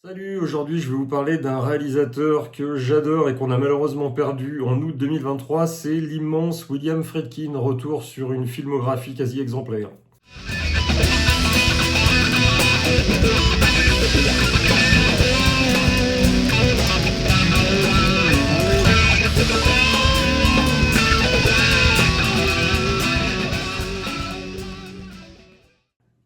Salut, aujourd'hui je vais vous parler d'un réalisateur que j'adore et qu'on a malheureusement perdu en août 2023, c'est l'immense William Friedkin, retour sur une filmographie quasi exemplaire.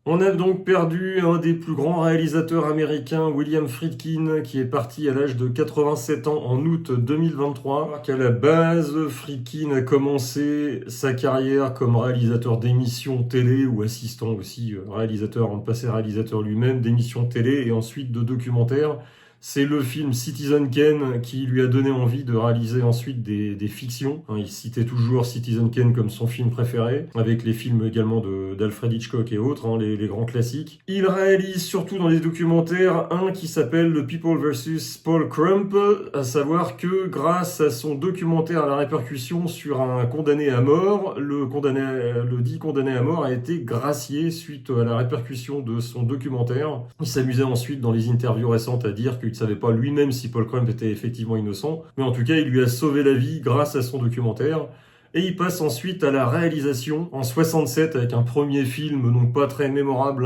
On a donc perdu un des plus grands réalisateurs américains, William Friedkin, qui est parti à l'âge de 87 ans en août 2023. Qu'à la base, Friedkin a commencé sa carrière comme réalisateur d'émissions télé ou assistant aussi, réalisateur avant de passer réalisateur lui-même, d'émissions télé et ensuite de documentaires. C'est le film Citizen Kane qui lui a donné envie de réaliser ensuite des fictions. Il citait toujours Citizen Kane comme son film préféré, avec les films également d'Alfred Hitchcock et autres, les grands classiques. Il réalise surtout dans les documentaires un qui s'appelle The People vs Paul Crump, à savoir que grâce à son documentaire à la répercussion sur un condamné à mort, le dit condamné à mort a été gracié suite à la répercussion de son documentaire. Il s'amusait ensuite dans les interviews récentes à dire qu'il ne savait pas lui-même si Paul Crump était effectivement innocent, mais en tout cas il lui a sauvé la vie grâce à son documentaire. Et il passe ensuite à la réalisation en 67 avec un premier film, donc pas très mémorable,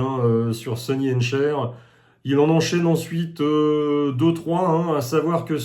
sur Sonny and Cher. Il en enchaîne ensuite 2-3, à savoir que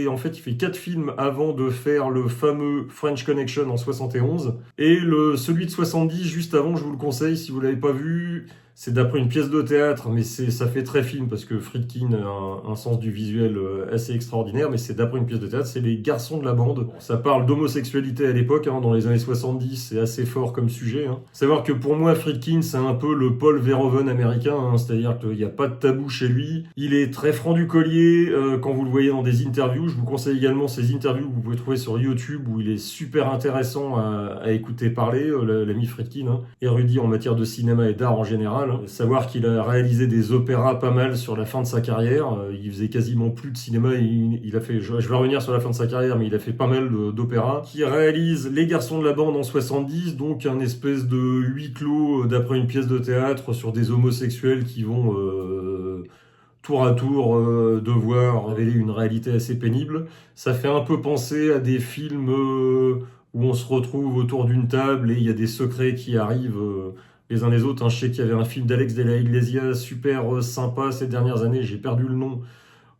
en fait, il fait 4 films avant de faire le fameux French Connection en 71. Et celui de 70, juste avant, je vous le conseille si vous l'avez pas vu. C'est d'après une pièce de théâtre, mais ça fait très film parce que Friedkin a un sens du visuel assez extraordinaire, mais c'est d'après une pièce de théâtre, c'est Les Garçons de la Bande. Ça parle d'homosexualité à l'époque, dans les années 70, c'est assez fort comme sujet. Savoir que pour moi, Friedkin, c'est un peu le Paul Verhoeven américain, c'est-à-dire qu'il n'y a pas de tabou chez lui. Il est très franc du collier quand vous le voyez dans des interviews. Je vous conseille également ces interviews que vous pouvez trouver sur YouTube où il est super intéressant à écouter parler, l'ami Friedkin, érudit en matière de cinéma et d'art en général. Savoir qu'il a réalisé des opéras pas mal sur la fin de sa carrière. Il faisait quasiment plus de cinéma. Il a fait, je vais revenir sur la fin de sa carrière, mais il a fait pas mal d'opéras. Qui réalise Les Garçons de la Bande en 70, donc un espèce de huis clos d'après une pièce de théâtre sur des homosexuels qui vont tour à tour devoir révéler une réalité assez pénible. Ça fait un peu penser à des films où on se retrouve autour d'une table et il y a des secrets qui arrivent les uns les autres. Je sais qu'il y avait un film d'Alex de la Iglesia super sympa ces dernières années, j'ai perdu le nom,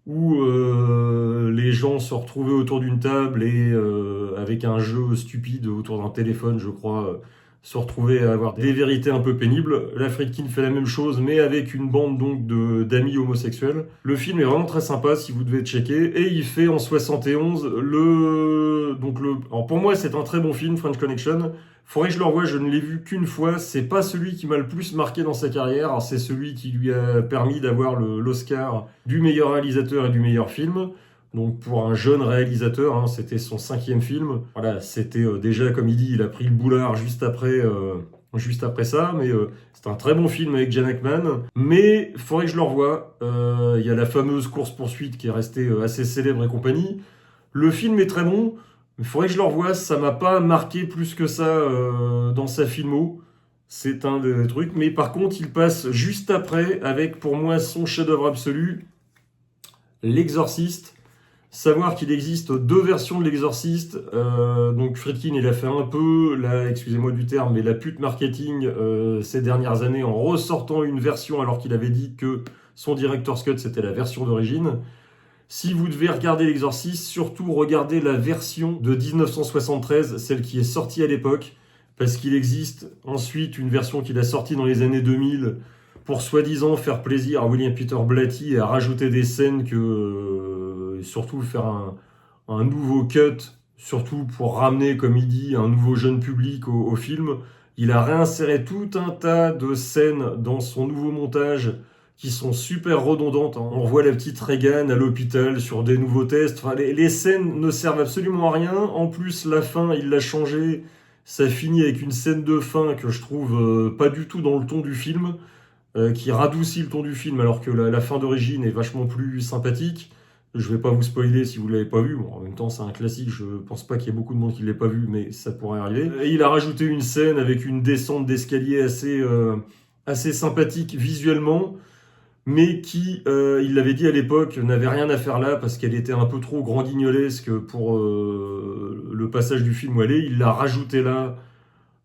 où les gens se retrouvaient autour d'une table et avec un jeu stupide autour d'un téléphone, je crois, se retrouvaient à avoir des vérités un peu pénibles. La Friedkin fait la même chose, mais avec une bande donc d'amis homosexuels. Le film est vraiment très sympa, si vous devez checker. Et il fait en 71 alors pour moi, c'est un très bon film, French Connection. Faudrait que je le revoie, je ne l'ai vu qu'une fois. C'est pas celui qui m'a le plus marqué dans sa carrière. C'est celui qui lui a permis d'avoir l'Oscar du meilleur réalisateur et du meilleur film. Donc pour un jeune réalisateur, c'était son 5e film. Voilà, c'était déjà, comme il dit, il a pris le boulard juste après ça. Mais c'est un très bon film avec Gene Hackman. Mais faudrait que je le revoie. Il y a la fameuse course-poursuite qui est restée assez célèbre et compagnie. Le film est très bon. Il faudrait que je le revoie, ça m'a pas marqué plus que ça dans sa filmo. C'est un des trucs. Mais par contre, il passe juste après avec, pour moi, son chef-d'œuvre absolu, L'Exorciste. Savoir qu'il existe 2 versions de L'Exorciste. Donc Friedkin, il a fait un peu, excusez-moi du terme, mais la pute marketing ces dernières années en ressortant une version alors qu'il avait dit que son director's cut, c'était la version d'origine. Si vous devez regarder L'Exorciste, surtout regardez la version de 1973, celle qui est sortie à l'époque, parce qu'il existe ensuite une version qu'il a sortie dans les années 2000 pour soi-disant faire plaisir à William Peter Blatty et à rajouter des scènes surtout faire un nouveau cut, surtout pour ramener, comme il dit, un nouveau jeune public au film. Il a réinséré tout un tas de scènes dans son nouveau montage qui sont super redondantes. On revoit la petite Reagan à l'hôpital sur des nouveaux tests. Les scènes ne servent absolument à rien. En plus, la fin, il l'a changé. Ça finit avec une scène de fin que je trouve pas du tout dans le ton du film, qui radoucit le ton du film, alors que la fin d'origine est vachement plus sympathique. Je vais pas vous spoiler si vous l'avez pas vu. Bon, en même temps, c'est un classique. Je pense pas qu'il y ait beaucoup de monde qui l'ait pas vu, mais ça pourrait arriver. Et il a rajouté une scène avec une descente d'escalier assez sympathique visuellement. mais qui, il l'avait dit à l'époque, n'avait rien à faire là parce qu'elle était un peu trop grandignolesque pour le passage du film où elle est. Il l'a rajouté là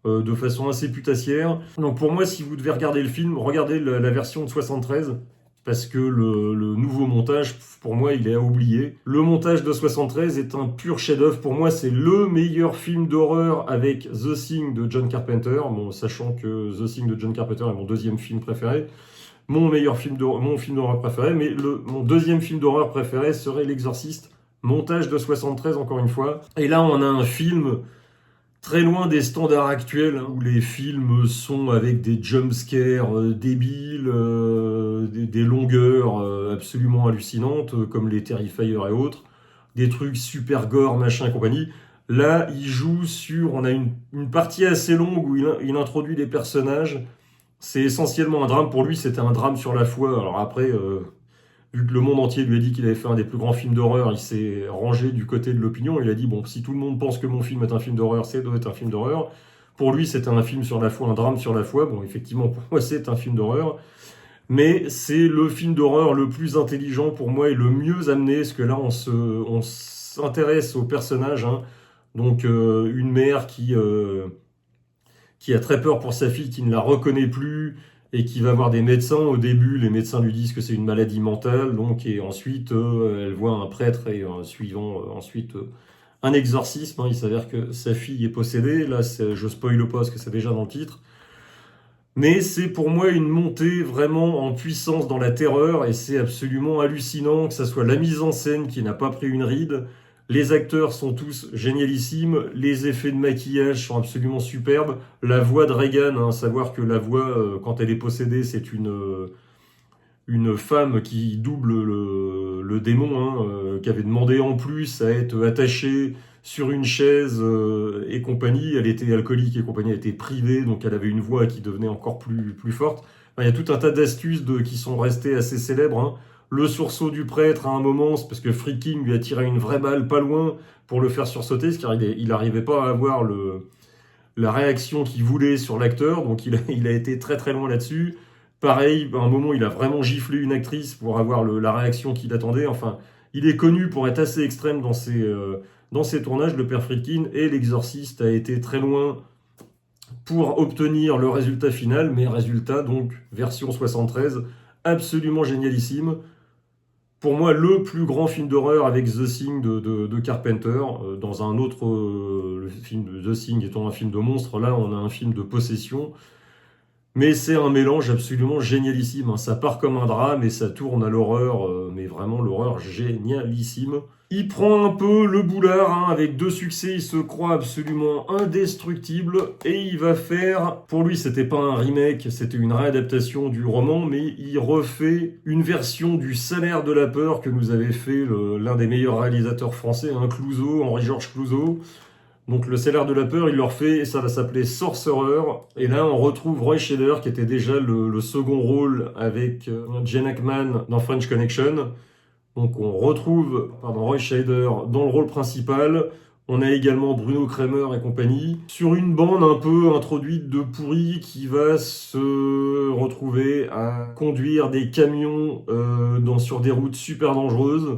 de façon assez putassière. Donc pour moi, si vous devez regarder le film, regardez la version de 73, parce que le nouveau montage, pour moi, il est à oublier. Le montage de 73 est un pur chef-d'œuvre. Pour moi, c'est le meilleur film d'horreur avec The Thing de John Carpenter, bon, sachant que The Thing de John Carpenter est mon deuxième film préféré. Mon film d'horreur préféré, mais mon deuxième film d'horreur préféré serait L'Exorciste, montage de 73 encore une fois. Et là, on a un film très loin des standards actuels, hein, où les films sont avec des jumpscares débiles, des longueurs absolument hallucinantes, comme les Terrifier et autres, des trucs super gore, machin, compagnie. Là, il joue sur... On a une partie assez longue où il introduit des personnages. C'est essentiellement un drame. Pour lui, c'était un drame sur la foi. Alors après, vu que le monde entier lui a dit qu'il avait fait un des plus grands films d'horreur, il s'est rangé du côté de l'opinion. Il a dit, bon, si tout le monde pense que mon film est un film d'horreur, c'est doit être un film d'horreur. Pour lui, c'était un film sur la foi, un drame sur la foi. Bon, effectivement, pour moi, c'est un film d'horreur. Mais c'est le film d'horreur le plus intelligent pour moi et le mieux amené, parce que là, on s'intéresse au personnage, hein. Donc, une mère qui a très peur pour sa fille, qui ne la reconnaît plus et qui va voir des médecins. Au début, les médecins lui disent que c'est une maladie mentale, donc, et ensuite, elle voit un prêtre et ensuite un exorcisme, hein. Il s'avère que sa fille est possédée. Là, je spoile pas parce que c'est déjà dans le titre. Mais c'est pour moi une montée vraiment en puissance dans la terreur et c'est absolument hallucinant que ça soit la mise en scène qui n'a pas pris une ride. Les acteurs sont tous génialissimes, les effets de maquillage sont absolument superbes. La voix de Regan, hein, savoir que la voix, quand elle est possédée, c'est une femme qui double le démon, hein, qui avait demandé en plus à être attachée sur une chaise et compagnie. Elle était alcoolique et compagnie, elle était privée, donc elle avait une voix qui devenait encore plus forte. Enfin, il y a tout un tas d'astuces qui sont restées assez célèbres, hein. Le sursaut du prêtre à un moment, c'est parce que Friedkin lui a tiré une vraie balle pas loin pour le faire sursauter, car il n'arrivait pas à avoir la réaction qu'il voulait sur l'acteur, donc il a été très très loin là-dessus. Pareil, à un moment, il a vraiment giflé une actrice pour avoir la réaction qu'il attendait. Enfin, il est connu pour être assez extrême dans ses tournages, le père Friedkin, et L'Exorciste a été très loin pour obtenir le résultat final, mais résultat, donc, version 73, absolument génialissime. Pour moi, le plus grand film d'horreur avec The Thing de Carpenter. Dans un autre, le film de The Thing étant un film de monstre, là, on a un film de possession. Mais c'est un mélange absolument génialissime, hein. Ça part comme un drame et ça tourne à l'horreur, mais vraiment l'horreur génialissime. Il prend un peu le boulard, hein, avec 2 succès, il se croit absolument indestructible et il va faire, pour lui c'était pas un remake, c'était une réadaptation du roman, mais il refait une version du Salaire de la peur que nous avait fait l'un des meilleurs réalisateurs français, hein, Clouzot, Henri-Georges Clouzot. Donc le Salaire de la peur, il leur fait, ça va s'appeler Sorcerer. Et là, on retrouve Roy Scheider, qui était déjà le second rôle avec Gene Hackman dans French Connection. Donc on retrouve Roy Scheider dans le rôle principal. On a également Bruno Kremer et compagnie, sur une bande un peu introduite de pourris qui va se retrouver à conduire des camions sur des routes super dangereuses.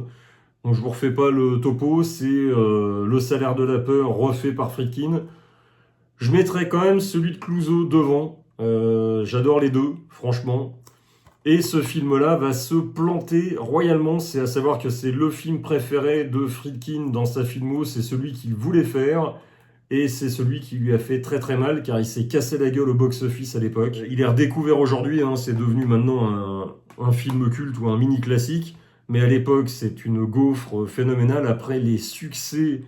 Donc je vous refais pas le topo, c'est le Salaire de la peur refait par Friedkin. Je mettrai quand même celui de Clouzot devant. J'adore les deux, franchement. Et ce film-là va se planter royalement. C'est à savoir que c'est le film préféré de Friedkin dans sa filmo. C'est celui qu'il voulait faire. Et c'est celui qui lui a fait très très mal, car il s'est cassé la gueule au box-office à l'époque. Il est redécouvert aujourd'hui, hein, c'est devenu maintenant un film culte ou un mini classique. Mais à l'époque, c'est une gaufre phénoménale. Après les succès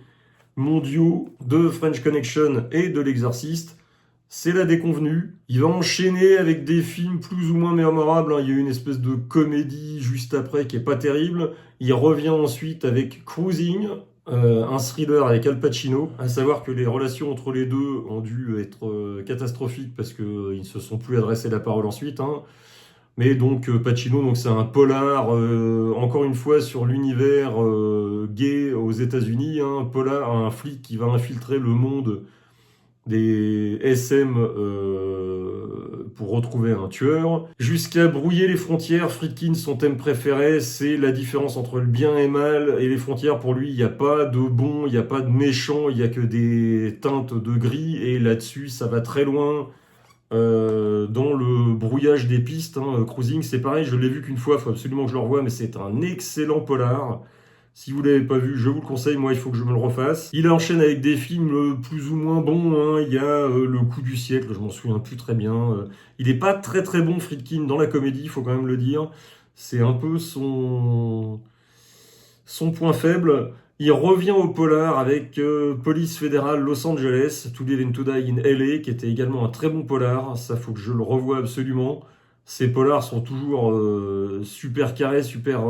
mondiaux de French Connection et de L'Exorciste, c'est la déconvenue. Il va enchaîner avec des films plus ou moins mémorables, hein. Il y a eu une espèce de comédie juste après qui est pas terrible. Il revient ensuite avec Cruising, un thriller avec Al Pacino. À savoir que les relations entre les deux ont dû être catastrophiques parce qu'ils ne se sont plus adressés la parole ensuite, hein. Mais donc Pacino, donc c'est un polar, encore une fois sur l'univers gay aux États-Unis, hein, un polar, un flic qui va infiltrer le monde des SM pour retrouver un tueur, jusqu'à brouiller les frontières. Friedkin, son thème préféré, c'est la différence entre le bien et le mal, et les frontières, pour lui, il n'y a pas de bon, il n'y a pas de méchant, il n'y a que des teintes de gris, et là-dessus, ça va très loin. Dans le brouillage des pistes, Cruising, c'est pareil, je l'ai vu qu'une fois, il faut absolument que je le revoie, mais c'est un excellent polar. Si vous l'avez pas vu, je vous le conseille, moi il faut que je me le refasse. Il enchaîne avec des films plus ou moins bons, il y a Le Coup du siècle, je m'en souviens plus très bien. Il est pas très très bon Friedkin dans la comédie, il faut quand même le dire. C'est un peu son point faible. Il revient au polar avec Police fédérale Los Angeles, To Live and To Die in LA, qui était également un très bon polar. Ça, faut que je le revoie absolument. Ces polars sont toujours super carrés, super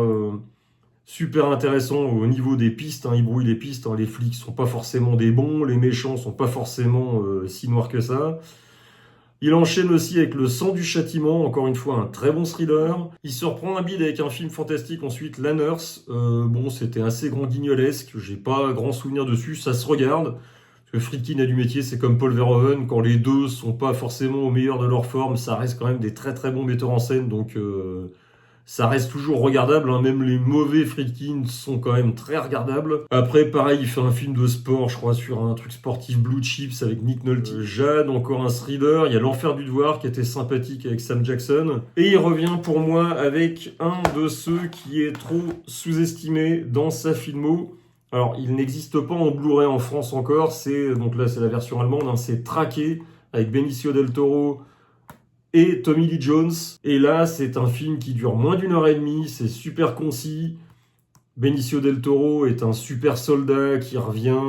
intéressants au niveau des pistes. Ils brouillent les pistes. Les flics sont pas forcément des bons, les méchants sont pas forcément si noirs que ça. Il enchaîne aussi avec Le Sang du châtiment, encore une fois un très bon thriller. Il se reprend un bide avec un film fantastique ensuite, La Nurse. Bon, c'était assez grand guignolesque, j'ai pas grand souvenir dessus, ça se regarde. Parce que Friedkin a du métier, c'est comme Paul Verhoeven, quand les deux sont pas forcément au meilleur de leur forme, ça reste quand même des très très bons metteurs en scène, donc ça reste toujours regardable, même les mauvais Friedkin sont quand même très regardables. Après, pareil, il fait un film de sport, je crois, sur un truc sportif Blue Chips avec Nick Nolte. Jade, encore un thriller. Il y a L'Enfer du Devoir qui était sympathique avec Sam Jackson. Et il revient pour moi avec un de ceux qui est trop sous-estimé dans sa filmo. Alors, il n'existe pas en Blu-ray en France encore. Donc là, c'est la version allemande. C'est Traqué avec Benicio del Toro et Tommy Lee Jones. Et là, c'est un film qui dure moins d'1 h 30, c'est super concis. Benicio del Toro est un super soldat qui revient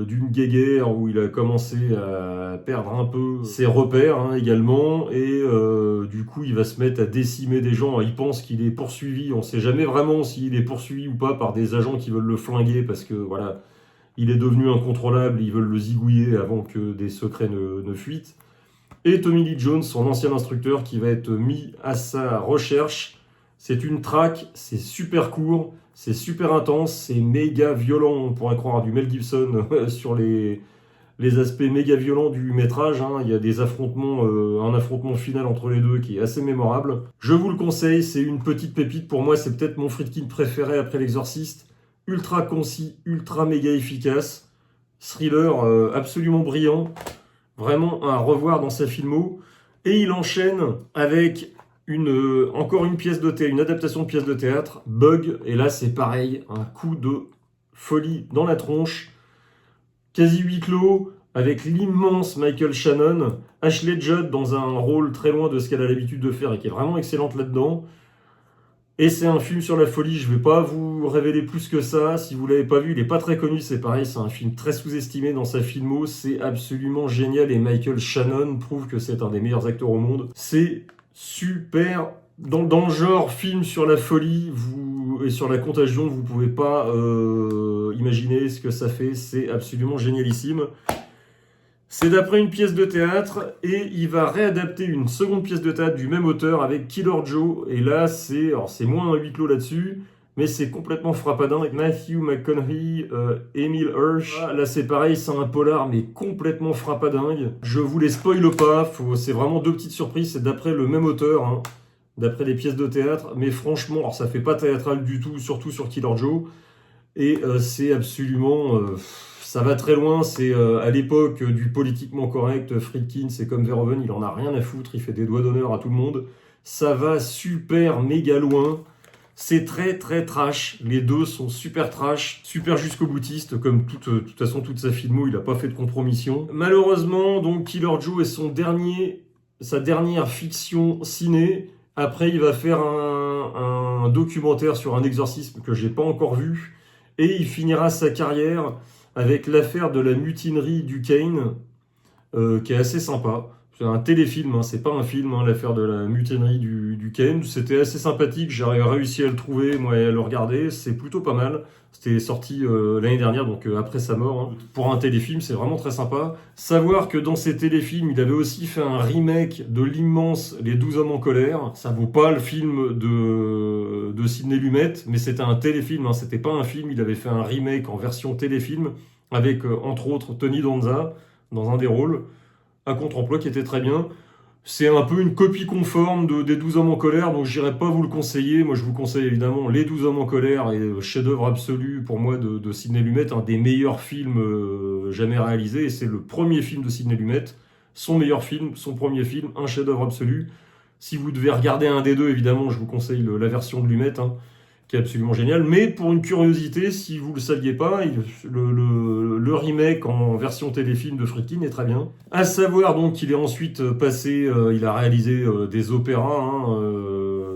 d'une guerre où il a commencé à perdre un peu ses repères également. Et du coup, il va se mettre à décimer des gens. Il pense qu'il est poursuivi. On ne sait jamais vraiment s'il est poursuivi ou pas par des agents qui veulent le flinguer parce que voilà, il est devenu incontrôlable. Ils veulent le zigouiller avant que des secrets ne fuitent. Et Tommy Lee Jones, son ancien instructeur, qui va être mis à sa recherche. C'est une traque, c'est super court, c'est super intense, c'est méga violent. On pourrait croire du Mel Gibson sur les aspects méga violents du métrage. Il y a des affrontements, un affrontement final entre les deux qui est assez mémorable. Je vous le conseille, c'est une petite pépite. Pour moi, c'est peut-être mon Friedkin préféré après L'Exorciste. Ultra concis, ultra méga efficace. Thriller absolument brillant. Vraiment à revoir dans sa filmo. Et il enchaîne avec encore une pièce de théâtre, une adaptation de pièce de théâtre, Bug. Et là, c'est pareil, un coup de folie dans la tronche. Quasi huis clos, avec l'immense Michael Shannon. Ashley Judd dans un rôle très loin de ce qu'elle a l'habitude de faire et qui est vraiment excellente là-dedans. Et c'est un film sur la folie, je ne vais pas vous révéler plus que ça, si vous ne l'avez pas vu, il n'est pas très connu, c'est pareil, c'est un film très sous-estimé dans sa filmo, c'est absolument génial et Michael Shannon prouve que c'est un des meilleurs acteurs au monde. C'est super, dans le genre film sur la folie et sur la contagion, vous ne pouvez pas imaginer ce que ça fait, c'est absolument génialissime. C'est d'après une pièce de théâtre et il va réadapter une seconde pièce de théâtre du même auteur avec Killer Joe. Et là, c'est moins un huis clos là-dessus, mais c'est complètement frappadin avec Matthew McConaughey, Emile Hirsch. Là, c'est pareil, c'est un polar, mais complètement frappadingue. Je vous les spoile pas, c'est vraiment deux petites surprises. C'est d'après le même auteur, d'après des pièces de théâtre. Mais franchement, alors ça fait pas théâtral du tout, surtout sur Killer Joe. Et c'est absolument... ça va très loin, c'est à l'époque du politiquement correct, Friedkin, c'est comme Verhoeven, il en a rien à foutre, il fait des doigts d'honneur à tout le monde. Ça va super méga loin, c'est très très trash, les deux sont super trash, super jusqu'au boutiste, comme de toute façon toute sa filmo, il n'a pas fait de compromission. Malheureusement, donc Killer Joe est sa dernière fiction ciné. Après, il va faire un documentaire sur un exorcisme que j'ai pas encore vu, et il finira sa carrière avec l'affaire de la mutinerie du Kane, qui est assez sympa. C'est un téléfilm, c'est pas un film, l'affaire de la mutinerie du Kane. C'était assez sympathique, j'ai réussi à le trouver, moi, et à le regarder. C'est plutôt pas mal. C'était sorti l'année dernière, donc après sa mort. Pour un téléfilm, c'est vraiment très sympa. Savoir que dans ces téléfilms, il avait aussi fait un remake de l'immense Les 12 hommes en colère. Ça vaut pas le film de Sidney Lumet, mais c'était un téléfilm, c'était pas un film. Il avait fait un remake en version téléfilm avec, entre autres, Tony Danza dans un des rôles, à contre-emploi qui était très bien. C'est un peu une copie conforme des 12 hommes en colère, donc j'irai pas vous le conseiller. Moi, je vous conseille évidemment Les 12 hommes en colère, et chef-d'œuvre absolu pour moi de Sidney Lumet, un des meilleurs films jamais réalisés. Et c'est le premier film de Sidney Lumet, son meilleur film, son premier film, un chef-d'œuvre absolu. Si vous devez regarder un des deux, évidemment, je vous conseille la version de Lumet, hein, qui est absolument génial. Mais pour une curiosité, si vous ne le saviez pas, le remake en version téléfilm de Friedkin est très bien. À savoir donc qu'il est ensuite passé, il a réalisé des opéras, hein,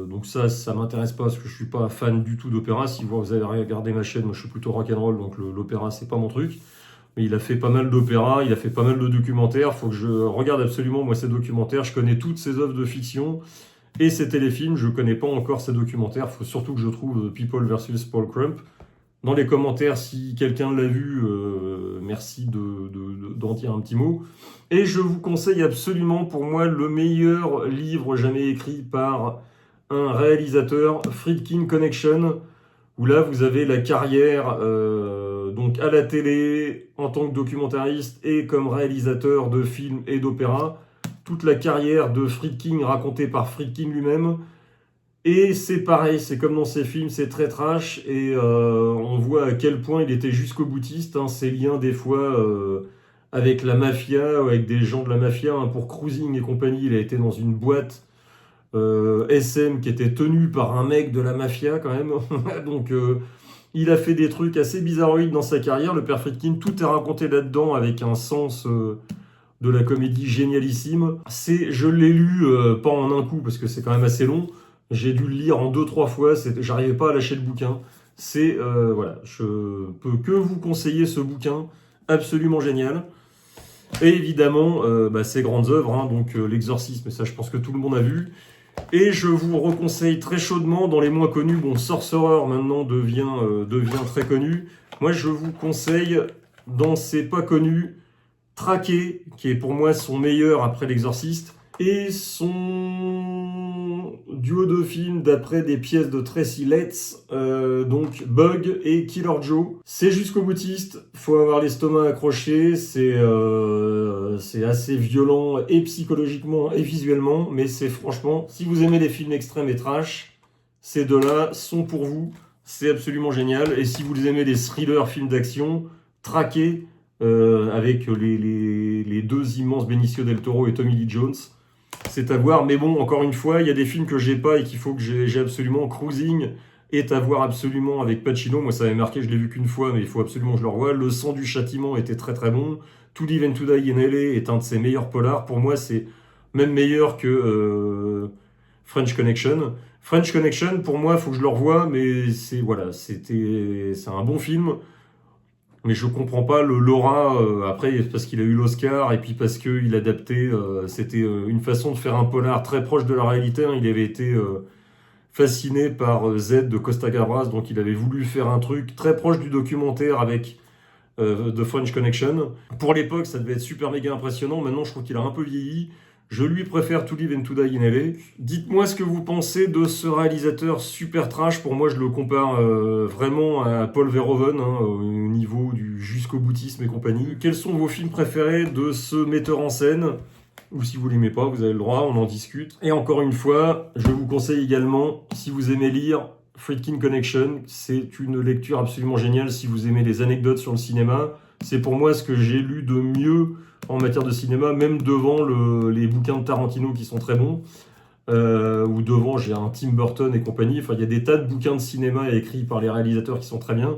donc ça m'intéresse pas parce que je suis pas fan du tout d'opéra. Si vous avez regardé ma chaîne, moi je suis plutôt rock'n'roll, donc l'opéra c'est pas mon truc. Mais il a fait pas mal d'opéras, il a fait pas mal de documentaires. Faut que je regarde absolument moi ces documentaires. Je connais toutes ses œuvres de fiction. Et ces téléfilms, je ne connais pas encore ces documentaires. Il faut surtout que je trouve People vs Paul Crump. Dans les commentaires, si quelqu'un l'a vu, merci d'en dire un petit mot. Et je vous conseille absolument, pour moi, le meilleur livre jamais écrit par un réalisateur, Friedkin Connection, où là, vous avez la carrière donc à la télé, en tant que documentariste et comme réalisateur de films et d'opéras, toute la carrière de Friedkin racontée par Friedkin lui-même. Et c'est pareil, c'est comme dans ses films, c'est très trash, et on voit à quel point il était jusqu'au boutiste, hein, ses liens des fois avec la mafia, avec des gens de la mafia, hein, pour Cruising et compagnie. Il a été dans une boîte SM qui était tenue par un mec de la mafia quand même. Donc il a fait des trucs assez bizarroïdes dans sa carrière, le père Friedkin. Tout est raconté là-dedans avec un sens de la comédie génialissime. Je l'ai lu pas en un coup parce que c'est quand même assez long. J'ai dû le lire en 2-3 fois. J'arrivais pas à lâcher le bouquin. Voilà, je peux que vous conseiller ce bouquin, absolument génial. Et évidemment, ses grandes œuvres, hein, donc L'Exorcisme, ça je pense que tout le monde a vu. Et je vous reconseille très chaudement, dans les moins connus, bon, Sorcerer maintenant devient très connu. Moi je vous conseille, dans ces pas connus, Traqué, qui est pour moi son meilleur après L'Exorciste, et son duo de films d'après des pièces de Tracy Letts, donc Bug et Killer Joe. C'est jusqu'au boutiste, faut avoir l'estomac accroché, c'est assez violent et psychologiquement et visuellement, mais c'est franchement, si vous aimez les films extrêmes et trash, ces deux-là sont pour vous, c'est absolument génial. Et si vous aimez les thrillers, films d'action, Traqué, avec les deux immenses Benicio del Toro et Tommy Lee Jones, c'est à voir. Mais bon, encore une fois, il y a des films que j'ai pas et qu'il faut que j'ai absolument. Cruising est à voir absolument avec Pacino. Moi ça m'avait marqué, je l'ai vu qu'une fois, mais il faut absolument que je le revoie. Le sang du châtiment était très très bon. To Live and To Die in LA est un de ses meilleurs polars. Pour moi c'est même meilleur que French Connection. French Connection, pour moi, il faut que je le revoie, mais c'est un bon film. Mais je comprends pas l'aura, après, parce qu'il a eu l'Oscar, et puis parce qu'il adaptait, c'était une façon de faire un polar très proche de la réalité, hein. Il avait été fasciné par Z de Costa Gavras, donc il avait voulu faire un truc très proche du documentaire avec The French Connection. Pour l'époque, ça devait être super méga impressionnant. Maintenant, je trouve qu'il a un peu vieilli. Je lui préfère To Live and To Die in LA. Dites-moi ce que vous pensez de ce réalisateur super trash. Pour moi, je le compare vraiment à Paul Verhoeven, hein, au niveau du jusqu'au boutisme et compagnie. Quels sont vos films préférés de ce metteur en scène? Ou si vous l'aimez pas, vous avez le droit, on en discute. Et encore une fois, je vous conseille également, si vous aimez lire, Friedkin Connection, c'est une lecture absolument géniale. Si vous aimez les anecdotes sur le cinéma, c'est pour moi ce que j'ai lu de mieux en matière de cinéma, même devant les bouquins de Tarantino qui sont très bons, ou devant j'ai un Tim Burton et compagnie. Enfin, il y a des tas de bouquins de cinéma écrits par les réalisateurs qui sont très bien.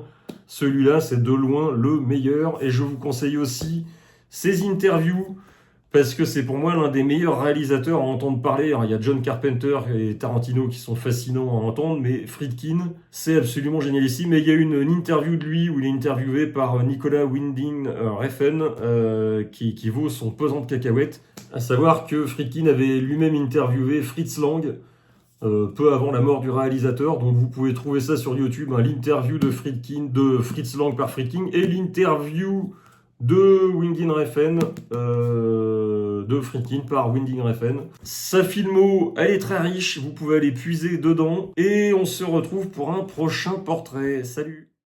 Celui-là, c'est de loin le meilleur, et je vous conseille aussi ses interviews, parce que c'est pour moi l'un des meilleurs réalisateurs à entendre parler. Alors, il y a John Carpenter et Tarantino qui sont fascinants à entendre, mais Friedkin, c'est absolument génialissime. Et il y a une interview de lui où il est interviewé par Nicolas Winding Refn, qui vaut son pesant de cacahuètes. À savoir que Friedkin avait lui-même interviewé Fritz Lang peu avant la mort du réalisateur. Donc vous pouvez trouver ça sur YouTube, hein, l'interview de Fritz Lang par Friedkin, et l'interview de Winding Refn, de Friedkin par Winding Refn. Sa filmo, elle est très riche, vous pouvez aller puiser dedans, et on se retrouve pour un prochain portrait. Salut!